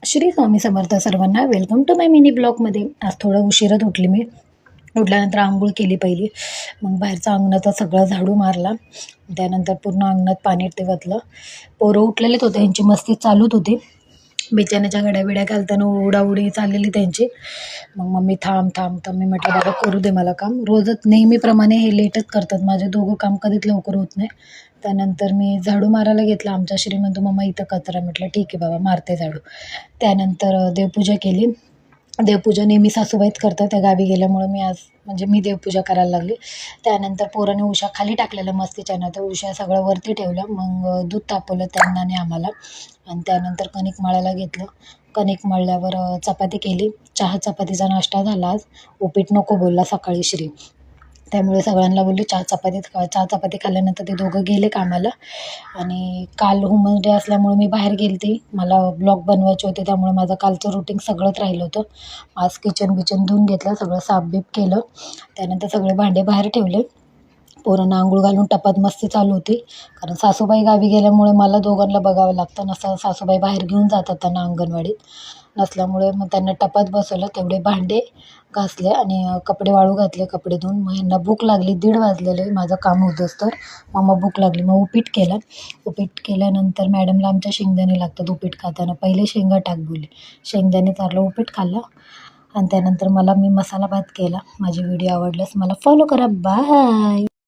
श्री स्वामी समर्थ सर्वांना. Welcome to my mini ब्लॉगमध्ये. आज थोडं उशिरात उठली मी. उठल्यानंतर आंघोळ केली पहिली, मग बाहेरचं अंगणाचं सगळं झाडू मारला. त्यानंतर पूर्ण अंगणात पाणी ते वतलं. पोरं उठलेलेच होते, यांची मस्ती चालूच होती. बिछाण्याच्या घड्या घालताना उडाउडी चाललेली त्यांची. मग मम्मी थांब थांब थांब, मी म्हटलं बाबा करू दे मला काम. रोजच नेहमीप्रमाणे हे लेटच करतात, माझे दोघं काम कधीच लवकर होत नाही. त्यानंतर मी झाडू मारायला घेतला. आमच्या श्री म्हणतो मम्मा इथं कचरा. म्हटलं ठीक आहे बाबा, मारते झाडू. त्यानंतर देवपूजा केली. देवपूजा नेहमी सासूबाईच करतात, त्या गावी गेल्यामुळं मी देवपूजा करायला लागली. त्यानंतर पोराने उशा खाली टाकलेलं मस्तीच्यानं, तर उशा सगळं वरती ठेवलं. मग दूध तापवलं त्यांना आणि आम्हाला, आणि त्यानंतर कणिक मळायला घेतलं. कणिक मळल्यावर चपाती केली. चहा चपातीचा नाश्ता झाला आज. उपीट नको बोलला सकाळी श्री, त्यामुळे सगळ्यांना बोलली चहा चपाती खाल्ल्यानंतर ते दोघं गेले कामाला. आणि काल वुमन्स डे असल्यामुळे मी बाहेर गेली होती, मला ब्लॉग बनवायचे होते, त्यामुळे माझं कालचं रुटीन सगळंच राहिलं होतं. आज किचन धुवून घेतलं, सगळं साफबीफ केलं. त्यानंतर सगळे भांडे बाहेर ठेवले. पोरांना आंघोळ घालून टपात मस्ती चालू होती, कारण सासूबाई गावी गेल्यामुळे मला दोघांना बघावं लागतं. नसतं सासूबाई बाहेर घेऊन जातात त्यांना अंगणवाडीत, नसल्यामुळे मग त्यांना टपात बसवलं. तेवढे भांडे घासले आणि कपडे वाळू घातले, कपडे धुवून. मग यांना भूक लागली, 1:30 वाजलेले माझं काम होतंच, तर मग भूक लागली. मग उपीट केलं. उपीट केल्यानंतर मॅडमला आमच्या शेंगदाणे लागतात उपीट खाताना, पहिले शेंगा टाक बोलली. शेंगदाणे चारलं, उपीट खाल्लं. आणि त्यानंतर मी मसाला भात केला. माझी व्हिडिओ आवडल्यास मला फॉलो करा. बाय.